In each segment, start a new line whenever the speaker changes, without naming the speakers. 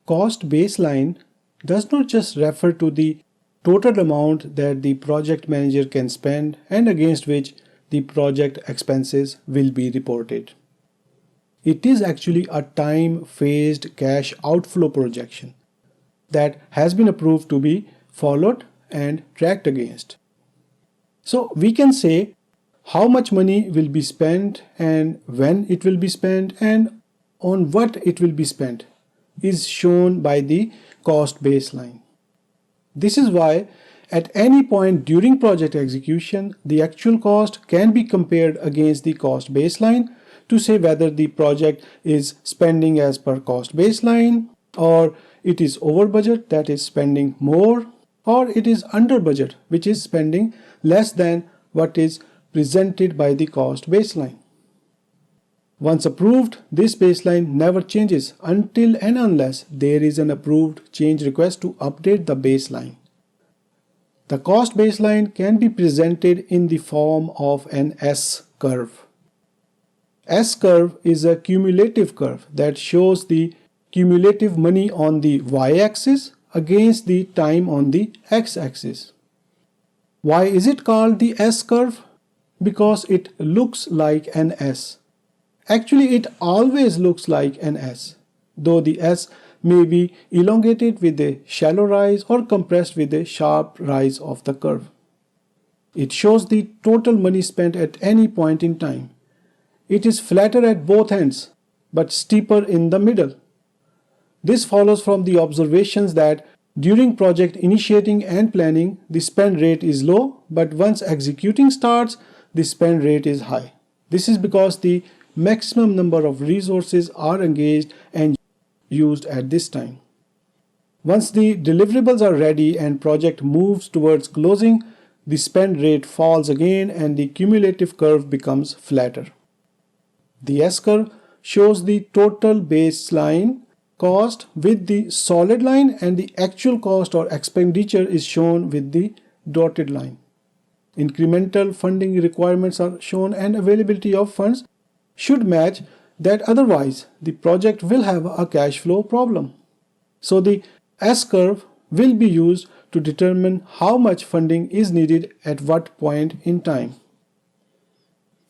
Cost baseline does not just refer to the total amount that the project manager can spend and against which the project expenses will be reported. It is actually a time-phased cash outflow projection that has been approved to be followed and tracked against. So we can say how much money will be spent and when it will be spent and on what it will be spent is shown by the cost baseline. This is why at any point during project execution, the actual cost can be compared against the cost baseline to say whether the project is spending as per cost baseline, or it is over budget, that is spending more, or it is under budget, which is spending less than what is presented by the cost baseline. Once approved, this baseline never changes until and unless there is an approved change request to update the baseline. The cost baseline can be presented in the form of an S-curve. S-curve is a cumulative curve that shows the cumulative money on the y-axis against the time on the x-axis. Why is it called the S-curve? Because it looks like an S. Actually, it always looks like an S, though the S may be elongated with a shallow rise or compressed with a sharp rise of the curve. It shows the total money spent at any point in time. It is flatter at both ends, but steeper in the middle. This follows from the observations that during project initiating and planning, the spend rate is low, but once executing starts, the spend rate is high. This is because the maximum number of resources are engaged and used at this time. Once the deliverables are ready and project moves towards closing, the spend rate falls again and the cumulative curve becomes flatter. The S-curve shows the total baseline cost with the solid line, and the actual cost or expenditure is shown with the dotted line. Incremental funding requirements are shown and availability of funds should match that, otherwise the project will have a cash flow problem. So the S-curve will be used to determine how much funding is needed at what point in time.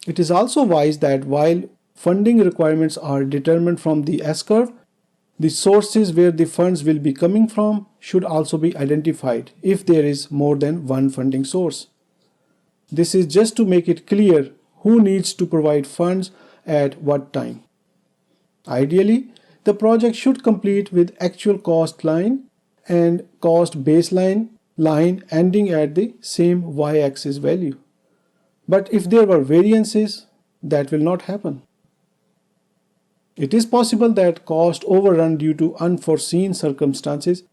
It is also wise that while funding requirements are determined from the S-curve, the sources where the funds will be coming from should also be identified if there is more than one funding source. This is just to make it clear who needs to provide funds at what time. Ideally, the project should complete with actual cost line and cost baseline line ending at the same y-axis value. But if there were variances, that will not happen. It is possible that cost overrun due to unforeseen circumstances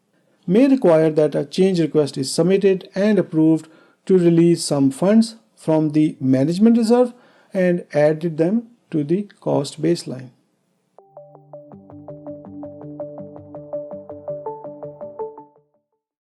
may require that a change request is submitted and approved to release some funds from the management reserve and added them to the cost baseline.